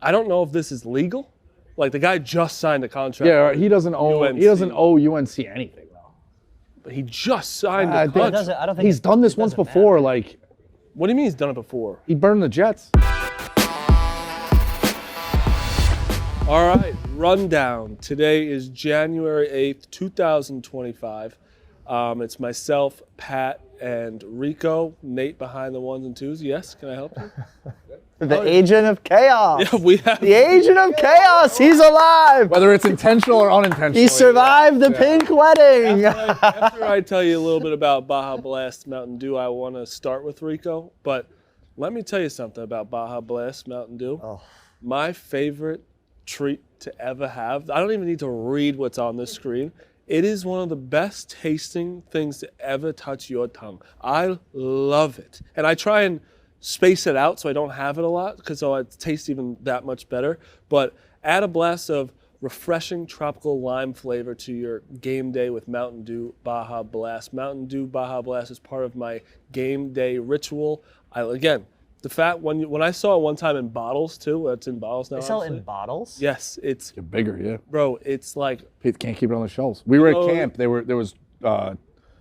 I don't know if this is legal. Like the guy just signed a contract. Yeah, he doesn't owe UNC anything though. But he just signed a contract. I don't think he's done this once before. Matter. Like, what do you mean he's done it before? He burned the Jets. All right, rundown. Today is January 8th, 2025. It's myself, Pat, and Rico. Nate behind the ones and twos. Yes, can I help you? The agent of chaos. Yeah, we have the agent of chaos. He's alive. Whether it's intentional or unintentional. He survived the pink wedding. After I tell you a little bit about Baja Blast Mountain Dew, I want to start with Rico. But let me tell you something about Baja Blast Mountain Dew. Oh. My favorite treat to ever have. I don't even need to read what's on this screen. It is one of the best tasting things to ever touch your tongue. I love it. And I try and space it out so I don't have it a lot because it tastes even that much better. But add a blast of refreshing tropical lime flavor to your game day with Mountain Dew Baja Blast. Mountain Dew Baja Blast is part of my game day ritual. The fact when I saw it one time in bottles too, it's in bottles now. They sell it in bottles? Yes, it's bigger, yeah. Bro, it's like People can't keep it on the shelves. We were at camp. There was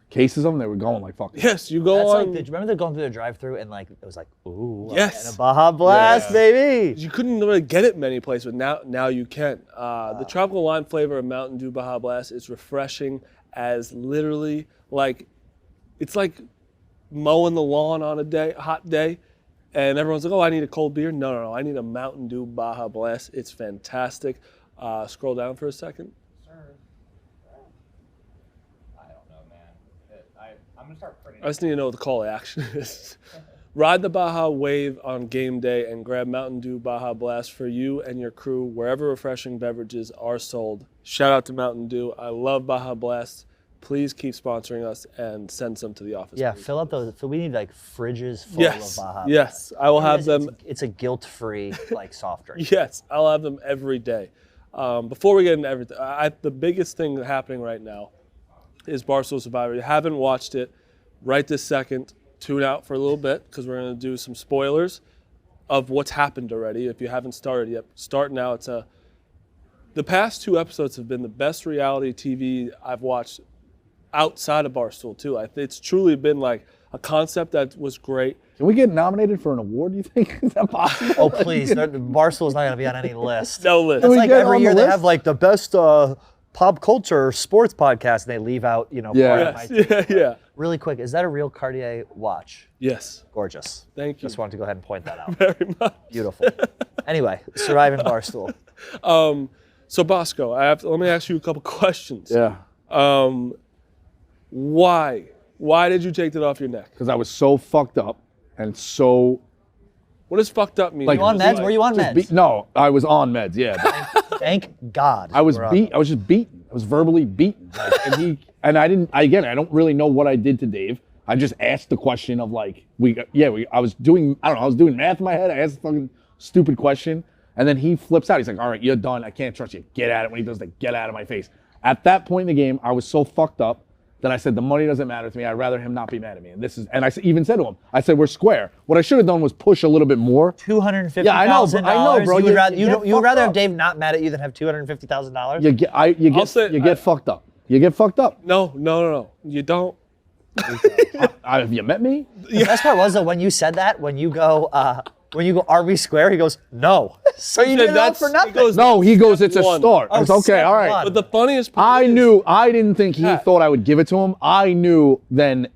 cases of them. They were going like fucking. Yes, you go on. Remember they're going through the drive-through and like it was like ooh, yes, and a Baja Blast, baby. You couldn't really get it many places, but now you can. The tropical lime flavor of Mountain Dew Baja Blast is refreshing as literally like it's like mowing the lawn on a hot day. And everyone's like, oh, I need a cold beer. No, I need a Mountain Dew Baja Blast. It's fantastic. Scroll down for a second. Sir. I don't know, man. I'm going to start printing. I just need to know what the call to action is. Ride the Baja wave on game day and grab Mountain Dew Baja Blast for you and your crew wherever refreshing beverages are sold. Shout out to Mountain Dew. I love Baja Blast. Please keep sponsoring us and send some to the office. Yeah, please. fill up those. We need like fridges full of Baja. Yes, I will have them. It's a guilt-free like soft drink. Yes, I'll have them every day. Before we get into everything, the biggest thing happening right now is Barstool Survivor. If you haven't watched it, right this second, tune out for a little bit because we're going to do some spoilers of what's happened already. If you haven't started yet, start now. The past 2 episodes have been the best reality TV I've watched outside of Barstool too. It's truly been like a concept that was great. Can we get nominated for an award, do you think? Is that possible? Oh, please. Barstool's not going to be on any list. No list. It's like every year they have like the best pop culture sports podcast and they leave out, Yeah. Really quick, is that a real Cartier watch? Yes. Gorgeous. Thank you. Just wanted to go ahead and point that out. Very much. Beautiful. Anyway, surviving Barstool. So Bosco, let me ask you a couple questions. Yeah. Why did you take that off your neck? Because I was so fucked up and so. What does fucked up mean? Were you on meds? Were you on meds? No, I was on meds. Yeah. Thank God. I was just beaten. I was verbally beaten. I don't really know what I did to Dave. I just asked the question of like I was doing math in my head. I asked a fucking stupid question, and then he flips out. He's like, "All right, you're done. I can't trust you. Get at it." When he does the get out of my face. At that point in the game, I was so fucked up that I said the money doesn't matter to me. I'd rather him not be mad at me. And I even said to him, I said we're square. What I should have done was push a little bit more. $250,000. Yeah, I know, bro. You would rather have Dave not mad at you than have $250,000. You get fucked up. You get fucked up. No. You don't. Have you met me? The best part was though when you said that, when you go RB square, he goes, no. So you did that for nothing. He goes, it's a start. Oh, it's okay, all right. But the funniest part I didn't think he thought I would give it to him. I knew then,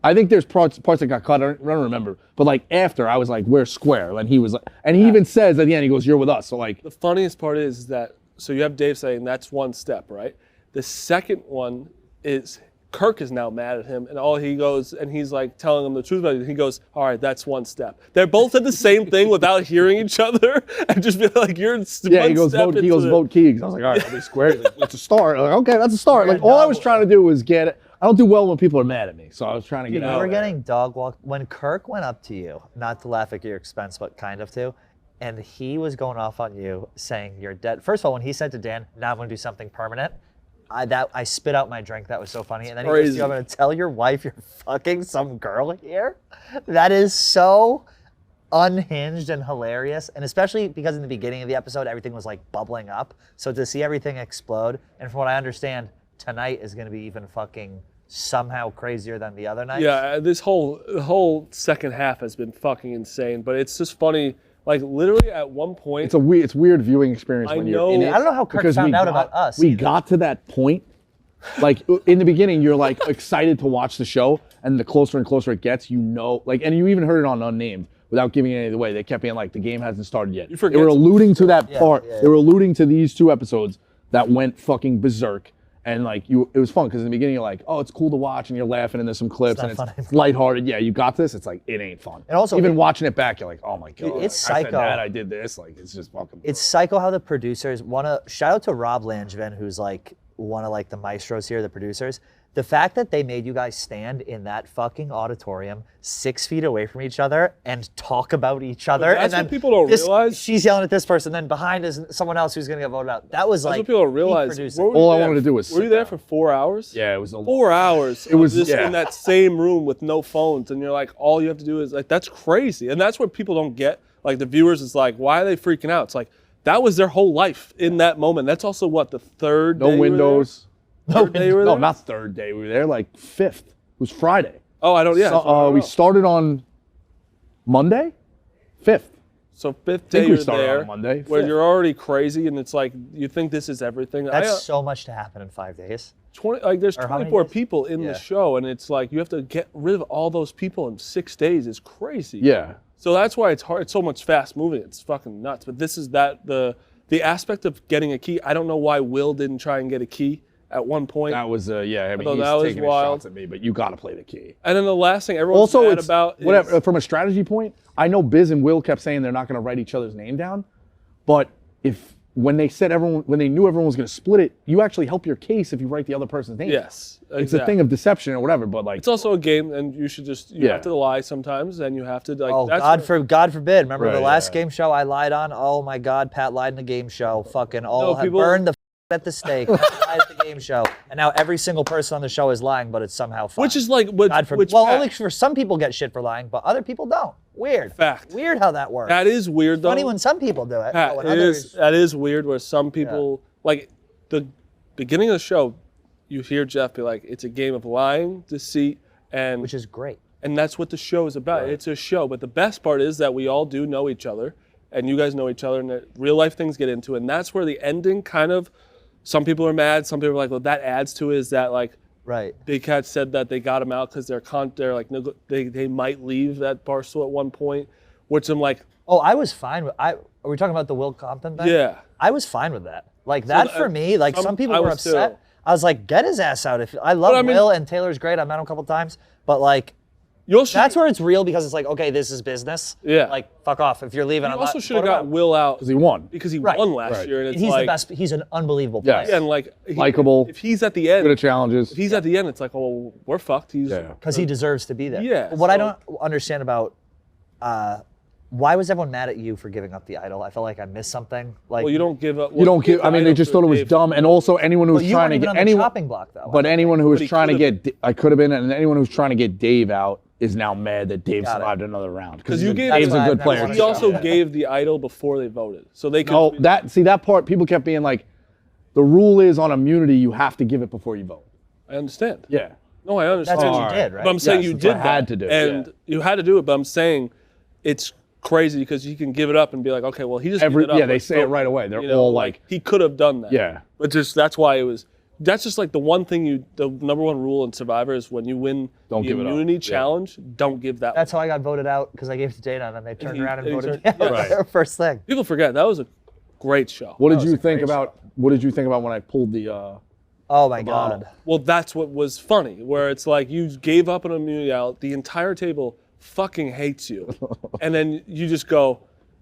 I think there's parts that got cut, I don't remember. But like after, I was like, we're square. And he was like, and he even says at the end, he goes, you're with us. So like. The funniest part is that, so you have Dave saying that's one step, right? The second one is Kirk is now mad at him, and all he goes, and he's like telling him the truth about it. He goes, all right, that's one step. They're both said the same thing without hearing each other, and just be like, you're he goes, vote Keegs. I was like, all right, I'll be square. Like, it's a start. Like, okay, that's a start. Like, all I was trying to do was get it. I don't do well when people are mad at me, so I was trying to get out. You were getting dog walked. When Kirk went up to you, not to laugh at your expense, but kind of to, and he was going off on you, saying you're dead. First of all, when he said to Dan, now I'm going to do something permanent, I spit out my drink. That was so funny. And then he goes to you, I'm going to tell your wife you're fucking some girl here. That is so unhinged and hilarious, and especially because in the beginning of the episode everything was like bubbling up. So to see everything explode, and from what I understand, tonight is going to be even fucking somehow crazier than the other night. Yeah, the whole second half has been fucking insane, but it's just funny. Like literally at one point, it's weird viewing experience I when you're in know- it. I don't know how Kirk because found we out got- about us We either. got to that point. Like in the beginning, you're like excited to watch the show, and the closer and closer it gets, like, and you even heard it on Unnamed without giving any of the way. They kept being like, the game hasn't started yet. You forget They were alluding to that part. yeah. They were alluding to these 2 episodes that went fucking berserk. And like it was fun because in the beginning you're like, oh, it's cool to watch, and you're laughing, and there's some clips, not and funny. it's lighthearted. Yeah, you got this. It's like it ain't fun. And also, even watching it back, you're like, oh my god, it's I said psycho. that, I did this. Like it's just fucking. It's psycho how the producers want to shout out to Rob Langevin, who's like one of like the maestros here, the producers. The fact that they made you guys stand in that fucking auditorium 6 feet away from each other and talk about each other. that's and then what people don't realize. She's yelling at this person, then behind is someone else who's going to get voted out. That was That's like what people don't peak realize. producing. Where were All you I there? wanted to do was Were you sit there down. for 4 hours? Yeah, it was a lot. 4 hours. It was- just yeah. in that same room with no phones, and you're like, all you have to do is like, that's crazy, and that's what people don't get. Like the viewers is like, why are they freaking out? It's like that was their whole life in that moment. That's also what the third. No day you were there? windows. Third day you were No, there? not third day. We were there like 5th. It was Friday. Oh, I don't. Yeah. So, we started on Monday, 5th. So fifth think day we you're started there, on Monday, where fifth. you're already crazy, and it's like you think this is everything. That's so much to happen in 5 days. 20, like there's Or how many 24 days? people in Yeah. the show, and it's like you have to get rid of all those people in 6 days. Is crazy. Yeah. So that's why it's hard. It's so much fast moving. It's fucking nuts. But this is the aspect of getting a key. I don't know why Will didn't try and get a key at one point. That was, yeah, I mean, Although he's that was taking his wild. shots at me, but you got to play the key. And then the last thing everyone's Also, mad it's about is, whatever. From a strategy point, I know Biz and Will kept saying they're not going to write each other's name down, but when they knew everyone was going to split it, you actually help your case if you write the other person's name. Yes, It's a exactly. thing of deception or whatever, but like, It's also a game, and you should just you Yeah. have to lie sometimes, and you have to like. Oh, that's God forbid. Remember the Right, last yeah. game show I lied on? Oh my God, Pat lied in the game show. Fucking all No, people- burned the at the stake. Pat lied at the game show. And now every single person on the show is lying, but it's somehow fine. Which is like what? God forbid. Which Well, Pat- only for some people get shit for lying, but other people don't. Weird. Fact. Weird how that works. that is weird though. Funny when some people do it. Pat, but when it others, is that is weird where some people like the beginning of the show, you hear Jeff be like, "It's a game of lying, deceit, and which is great. and that's what the show is about. It's a show, but the best part is that we all do know each other, and you guys know each other, and that real life things get into, and that's where the ending kind of. Some people are mad. Some people are like, "Well, that adds to it is that like." Right. Big Cat said that they got him out because they're like they might leave that Barstool at one point, which I'm like, Oh, I was fine with. Are we talking about the Will Compton thing? yeah. I was fine with that. Like that for me. Like some people I were was too. upset. I was like, get his ass out. If I love I mean- Will and Taylor's great. I met him a couple times, but like You also that's where it's real because it's like, okay, this is business. Yeah. Like fuck off. If you're leaving, you I'm also not. should have what got about- Will out because he won. because he Right. won last Right. year, and it's He's like, the best. He's an unbelievable Yes. player. and like Likable. If he's at the Good at end, challenges. if he's at the end, it's like, oh, well, we're fucked. He's Yeah. Because he deserves to be there. Yeah, But what I so- don't understand about why was everyone mad at you for giving up the idol? I felt like I missed something. Like well, you don't give up. You don't give. I mean, they just thought it was dumb, and also anyone who was Well, you trying weren't to even get on the anyone. chopping block though. But anyone who was But he trying to could've get, I could have been, and anyone who's trying to get Dave out is now mad that Dave Got it. survived another round because you gave. Dave's why a I've good never player. wanted He to also Yeah. gave the idol before they voted, so they could. Oh, that part, people kept being like, the rule is on immunity, you have to give it before you vote. I understand. Yeah. No, I understand. That's what you Alright. did, right? But I'm saying Yes, you that's did what I had that, to do, and you had to do it. But I'm saying it's crazy because you can give it up and be like, okay, well, he just gave it up. They let's say it vote. right away. They're You know, all like, he could have done that. Yeah. But just that's why it was. That's just like the one thing the number one rule in Survivor is when you win Don't the give it up. immunity Yeah. challenge, don't give that. That's how I got voted out because I gave it to Dana and then they turned he- around and he voted turned- me out. Right. First thing. People forget that was a great show. what did was you a think great about? What did you think about when I pulled the? Oh my bottle. God. Well, that's what was funny, where it's like you gave up an immunity out, the entire table fucking hates you, and then you just go,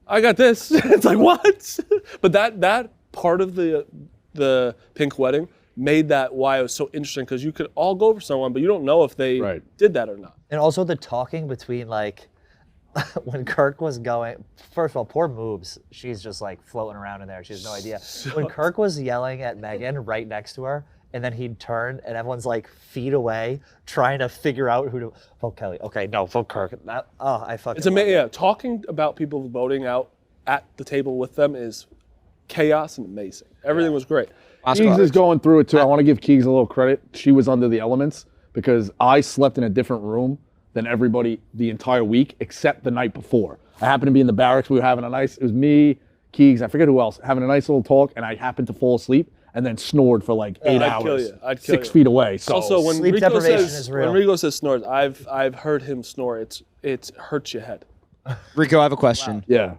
"I got this." It's like what? But that part of the pink wedding made that why it was so interesting because you could all go for someone, but you don't know if they Right. did that or not. And also the talking between like when Kirk was going, first of all, poor Moobs. She's just like floating around in there. She has no idea. When Kirk was yelling at Megan right next to her, and then he'd turn, and everyone's like feet away trying to figure out who to vote. Kelly. Okay, no, vote Kirk. I fucking. It's amazing. Yeah, talking about people voting out at the table with them is chaos and amazing. Everything was great. Keegs is going through it too. I want to give Keegs a little credit. She was under the elements because I slept in a different room than everybody the entire week except the night before. I happened to be in the barracks. We were having it was me, Keegs, I forget who else, having a nice little talk, and I happened to fall asleep and then snored for like 8 hours. I'd kill 6 feet away. So also, when Sleep Rico deprivation says, is real. when Rico says snores, I've heard him snore. It hurts your head. Rico, I have a question. yeah.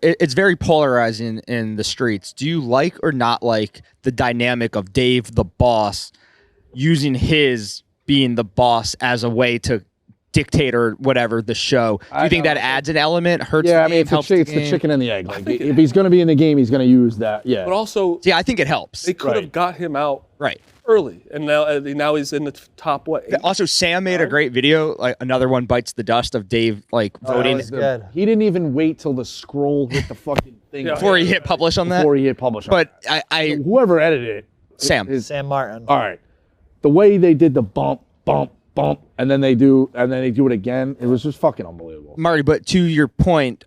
It's very polarizing in the streets. Do you like or not like the dynamic of Dave the boss using his being the boss as a way to dictate or whatever the show? Do you think that adds an element, hurts the game, helps the it's game? the chicken and the egg. Like, if he's going to be in the game, he's going to use that. Yeah. But also, Yeah, I think it helps. they could have got him out Right. early, and now he's in the top what? 8? Also, Sam made a great video, like another one bites the dust of Dave like voting was good. He didn't even wait till the scroll hit the fucking thing before he hit publish on that. before he hit publish. But I Whoever edited it, Sam. Sam Martin. all right. The way they did the bump, bump, bump, and then they do it again. It was just fucking unbelievable. Marty, but to your point,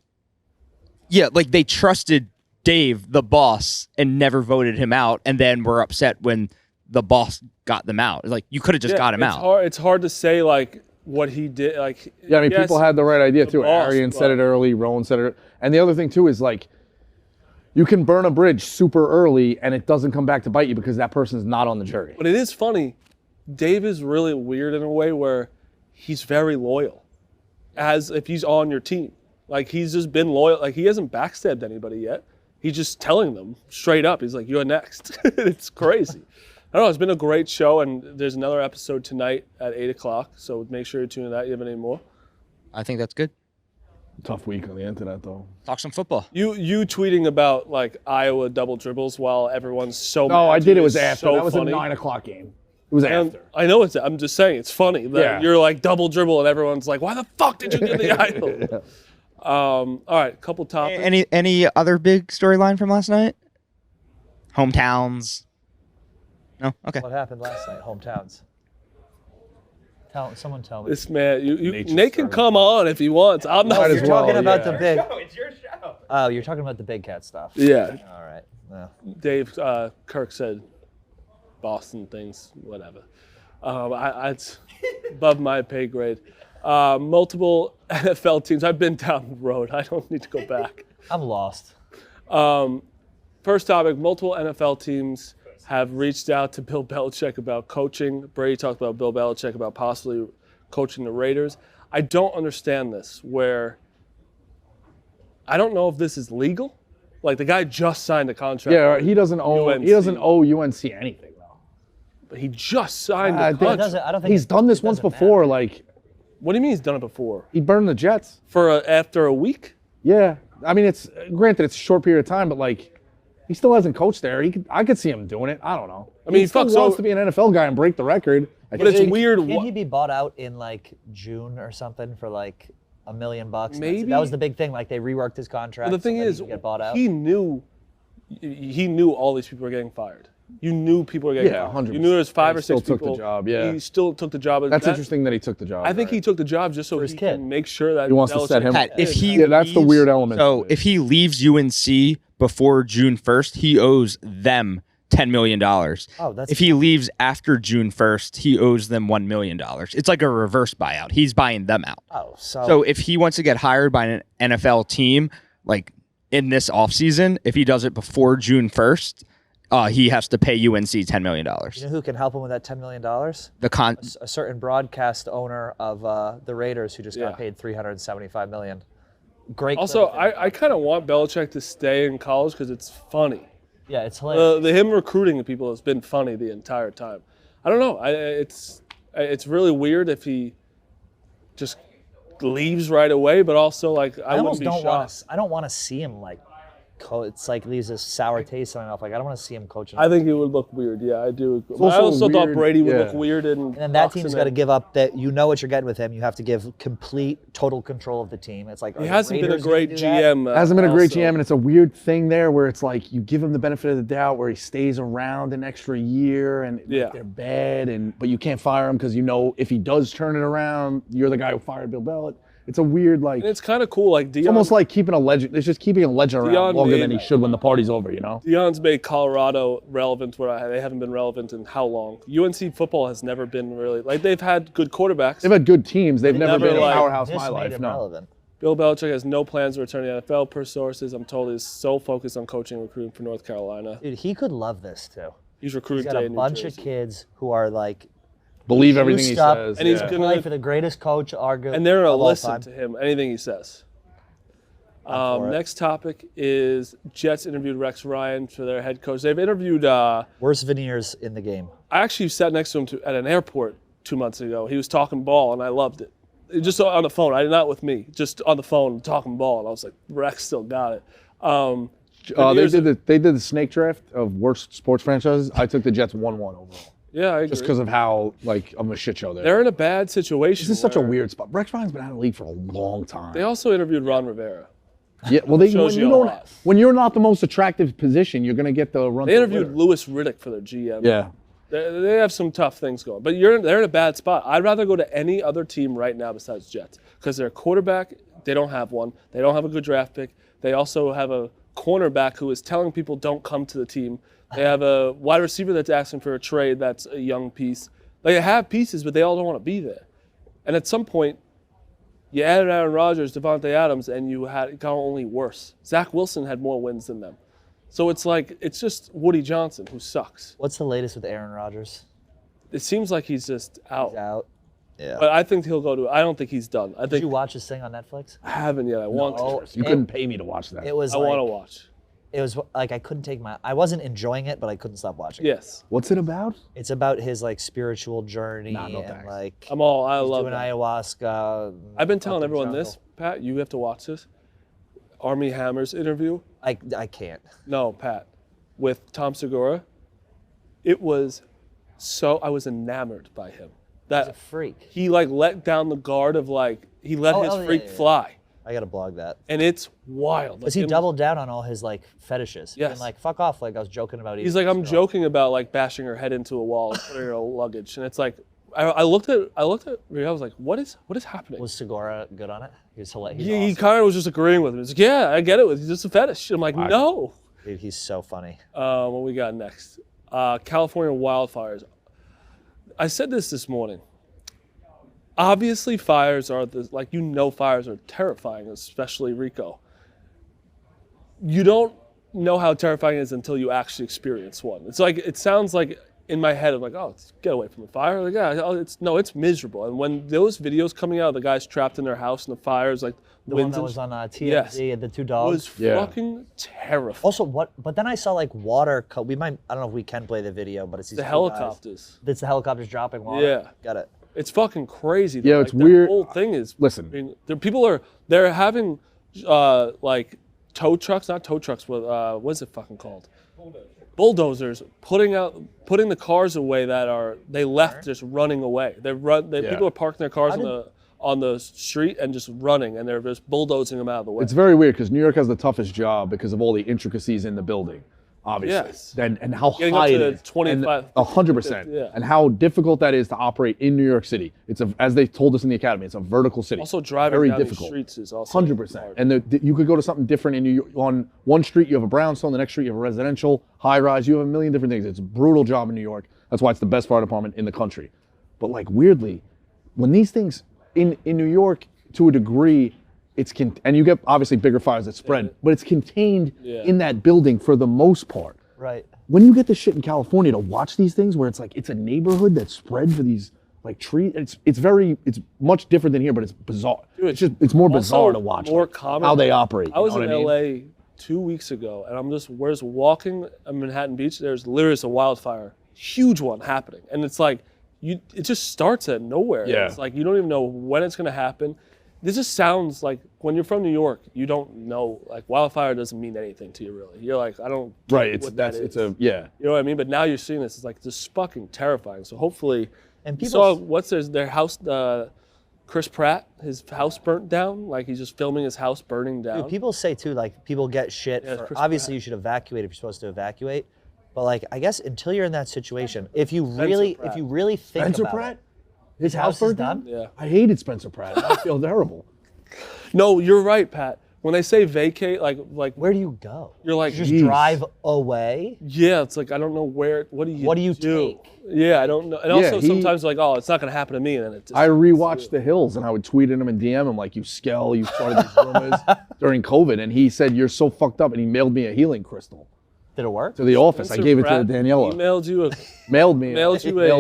yeah, like they trusted Dave, the boss, and never voted him out, and then were upset when the boss got them out. Like you could have just got him out. It's hard to say like what he did. Like Yeah, I mean, yes, people had the right idea too. boss, Arian said but- it early. Rowan said it. And the other thing too is like, you can burn a bridge super early, and it doesn't come back to bite you because that person's not on the jury. But it is funny. Dave is really weird in a way where he's very loyal, as if he's on your team. Like he's just been loyal. Like he hasn't backstabbed anybody yet. He's just telling them straight up. He's like, "You're next." It's crazy. I don't know. It's been a great show, and there's another episode tonight at 8:00. So make sure you tune in to that. You have any more? I think that's good. Tough week on the internet though. Talk some football. You tweeting about like Iowa double dribbles while everyone's so. No, mad I to did. you it was is after. so That was funny. a 9:00 game. It was And after. I know it's. I'm just saying it's funny that Yeah. you're like double dribble and everyone's like, "Why the fuck did you get the idol?" All right, couple topics. Any other big storyline from last night? Hometowns. No. Okay. What happened last night? Hometowns. Someone tell me. This man, Nature Nate can started. come on if he wants. I'm not. Might as You're well, talking about yeah. the big. It's your show. Oh, you're talking about the big cat stuff. Yeah, All right. Yeah. Dave Kirk said Boston things, whatever. It's above my pay grade. Multiple NFL teams. I've been down the road. I don't need to go back. I'm lost. First topic, multiple NFL teams have reached out to Bill Belichick about coaching. Brady talked about Bill Belichick about possibly coaching the Raiders. I don't understand this, where I don't know if this is legal. Like the guy just signed a contract. Yeah, he doesn't owe. UNC. He doesn't owe UNC anything though. But he just signed I a think- contract. I don't think He's done this once before. Like What do you mean he's done it before? he burned the Jets. After a week? Yeah, I mean it's granted it's a short period of time, but like he still hasn't coached there. I could see him doing it. I don't know. I mean, he still fuck, wants so- to be an NFL guy and break the record. I But it's think. weird. Can't he be bought out in like June or something for like $1 million? Maybe. That was the big thing. Like they reworked his contract. But the thing so that is, he could get bought out. he knew all these people were getting fired. You knew people were getting Yeah, fired. 100%. You knew there was 5 He or 6 still took the people. job, yeah. He still took the job. That's interesting that he took the job. I think he right. took the job just so his he kid. can make sure that He wants to set him Belichick- up. If he Yeah, that's the leaves- weird element So of it. if he leaves UNC before June 1st, he owes them $10 million. Oh, that's if he leaves after June 1st, he owes them $1 million. It's like a reverse buyout. He's buying them out. So if he wants to get hired by an NFL team, like in this offseason, if he does it before June 1st, he has to pay UNC $10 million. You know who can help him with that $10 million? A certain broadcast owner of the Raiders who just Yeah. got paid $375 million. Great. Also, clip. I kind of want Belichick to stay in college because it's funny. Yeah, it's hilarious. Him recruiting people has been funny the entire time. I don't know. It's really weird if he just leaves right away, but also like I wouldn't almost be don't shocked. I don't want to see him like it's like leaves a sour taste in my mouth. Like I don't want to see him coaching. I think it would look weird. Yeah, I do. But I also also thought weird- Brady would yeah. look weird in. and then that boxing team's got to in. give up that. You know what you're getting with him. You have to give complete, total control of the team. It's like He hasn't been a great GM. Hasn't been a great also. GM, and it's a weird thing there where it's like you give him the benefit of the doubt where he stays around an extra year and Yeah. they're bad, but you can't fire him because you know if he does turn it around, you're the guy who fired Bill Belichick. It's a weird like. And it's kind of cool. Like It's almost like keeping a legend. It's just keeping a legend Deion around longer than made- he should when the party's over, you know? Deion's made Colorado relevant where they haven't been relevant in how long? UNC football has never been really like they've had good quarterbacks. They've had good teams. They've never never, been a like, powerhouse This my made life. him No. relevant. Bill Belichick has no plans to return to the NFL per sources. I'm told he's so focused on coaching and recruiting for North Carolina. Dude, he could love this too. He's He's recruiting got today a in New bunch Jersey. of kids who are like Believe everything he juiced up, says. and he's yeah. gonna- play for the greatest coach, arguably, And they're going of to all listen time. to him, anything he says. for it. Next topic is Jets interviewed Rex Ryan for their head coach. They've interviewed, Worst veneers in the game. I actually sat next to him at an airport 2 months ago. He was talking ball, and I loved it. Just on the phone, not with me, just on the phone talking ball. And I was like, Rex still got it. They did the snake draft of worst sports franchises. I took the Jets 1-1 overall. Yeah, I agree. Just because of how like of a shit show there. They're in a bad situation. This is such a where weird spot. Rex Ryan's been out of the league for a long time. They also interviewed Ron Rivera. Yeah, well, when Shows you a don't, lot. when you're not the most attractive position, you're gonna get the run. They to the interviewed litter. Louis Riddick for their GM. Yeah, They have some tough things going. But they're in a bad spot. I'd rather go to any other team right now besides Jets. Because their quarterback, they don't have one. They don't have a good draft pick. They also have a cornerback who is telling people don't come to the team. They have a wide receiver that's asking for a trade that's a young piece. They have pieces, but they all don't want to be there. And at some point, you added Aaron Rodgers, Devontae Adams, and it got only worse. Zach Wilson had more wins than them. So it's just Woody Johnson who sucks. What's the latest with Aaron Rodgers? It seems like he's just out. He's out. Yeah. But I think he'll go to. I don't think he's done. I Did think you watch this thing on Netflix? I haven't yet. I want to. you couldn't pay me to watch that. It was I like, want to watch. It was like I couldn't take I wasn't enjoying it, but I couldn't stop watching it. Yes, What's it about? It's about his like spiritual journey no and thanks. like I love doing that. ayahuasca. I've been telling up in everyone jungle. this, Pat. You have to watch this. Army Hammer's interview. I can't. No, Pat, with Tom Segura. It was so. I was enamored by him. He's a That freak. he let down the guard of he let his yeah, freak yeah, yeah. fly, I gotta blog that. and it's wild. Because he doubled down on all his like fetishes. Yes. And like fuck off. Like I was joking about. He's eating like, I'm this girl. joking about bashing her head into a wall and putting her luggage, and it's like, I looked at Rhea, I was like, what is happening? Was Segura good on it? He was hilarious. He's He awesome. kind of was just agreeing with him. He's like, yeah, I get it. It's just a fetish. I'm like, no. Dude, he's so funny. What we got next? California wildfires. I said this morning. Obviously, fires are fires are terrifying, especially Rico. You don't know how terrifying it is until you actually experience one. It sounds like in my head, I'm like, oh, get away from the fire. Like, yeah, it's miserable. And when those videos coming out of the guys trapped in their house and the fires, like The one winds that and was on TMZ Yes. and the two it dogs. was Yeah. fucking terrifying. Also, but then I saw like water. I don't know if we can play the video, but it's these The two helicopters. Guys. It's the helicopters dropping water. Yeah. Got it. It's fucking crazy. Though. Yeah, it's the weird. whole thing is. Listen. I mean, they're having tow trucks, not tow trucks, but what is it fucking called? Bulldozers putting the cars away they left just running away. People are parking their cars on the street and just running, and they're just bulldozing them out of the way. It's very weird because New York has the toughest job because of all the intricacies in the building, obviously. Yes. And how Getting high up to it the is. 25 100%. yeah. And how difficult that is to operate in New York City. As they told us in the academy, it's a vertical city. Also, driving very down these difficult. streets is also 100%. hard. And you could go to something different in New York. On one street, you have a brownstone. The next street, you have a residential, high rise. You have a million different things. It's a brutal job in New York. That's why it's the best fire department in the country. But weirdly, when these things in New York, to a degree, and you get obviously bigger fires that spread, but it's contained in that building for the most part. Right. When you get this shit in California to watch these things where it's a neighborhood that's spread for these trees, it's much different than here, but it's bizarre. Dude, it's more also bizarre to watch more common. how they operate. I was you in know what I mean? LA 2 weeks ago, and we're just walking on Manhattan Beach. There's literally a wildfire, huge one happening, and it's like it just starts at nowhere. Yeah. It's like you don't even know when it's going to happen. this just sounds like when you're from New York, you don't know, like wildfire doesn't mean anything to you really. You're like, I don't get Right. what that is. It's a yeah. You know what I mean? But now you're seeing this, it's like just fucking terrifying. So hopefully, And you people saw their house, Chris Pratt, his house burnt down. Like he's just filming his house burning down. Dude, people say too, like people get shit Yeah, for Chris obviously Pratt. you should evacuate if you're supposed to evacuate. But like I guess until you're in that situation, if you really Pratt. think Spencer about Pratt? it, His house is burnt done? down? Yeah. I hated Spencer Pratt. I feel terrible. No, you're right, Pat. When they say vacate, like where do you go? you're like, You just Jeez. drive away? yeah, it's like I don't know where. What do you do? take? Yeah, I don't know. And Yeah, also sometimes like, oh, it's not gonna happen to me, and then it just. I rewatched The Hills and I would tweet at him and DM him like, you skell, you started these rumors during COVID. And he said, you're so fucked up. And he mailed me a healing crystal Did it work? to the office. I Spencer gave it to Pratt Daniela. Emailed you. Mailed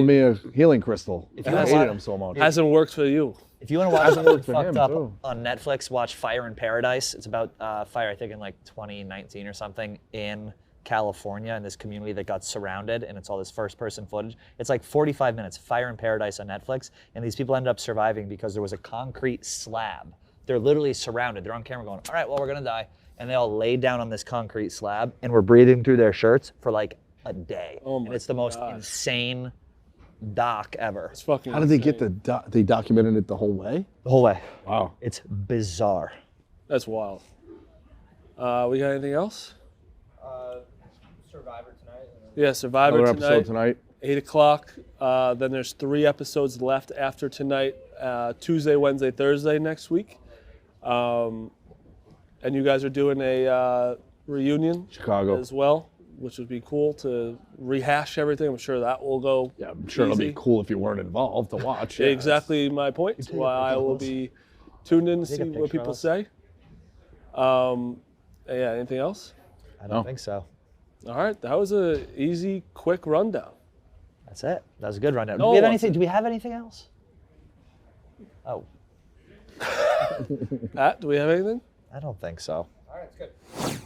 me a healing crystal. you I wanna hated watch- him so much. Hasn't worked for you. If you want to watch Hasn't something worked for fucked him, up too. on Netflix, watch Fire in Paradise. It's about fire, I think in like 2019 or something, in California, in this community that got surrounded, and it's all this first-person footage. It's like 45 minutes, Fire in Paradise on Netflix, and these people ended up surviving because there was a concrete slab. They're literally surrounded. They're on camera going, all right, well, we're gonna die. And they all laid down on this concrete slab and were breathing through their shirts for like a day. Oh my and it's the most God. insane doc ever. It's fucking. How did they insane. get they documented it the whole way? The whole way. Wow. It's bizarre. That's wild. We got anything else? Survivor tonight. Yeah, Survivor Another tonight. episode tonight. 8 o'clock. Then there's 3 episodes left after tonight. Tuesday, Wednesday, Thursday next week. And you guys are doing a reunion Chicago. as well, which would be cool to rehash everything. I'm sure that will go. Yeah, I'm sure it'll be easy. cool if you weren't involved to watch. Yeah, Exactly my point. Why I will be tuned in to see a what picture of people us? say. Yeah, anything else? I don't think so. All right, that was a easy, quick rundown. That's it. That was a good rundown. No Do we have one anything? wants Do we have anything else? Oh, Pat, do we have anything? I don't think so. All right, it's good.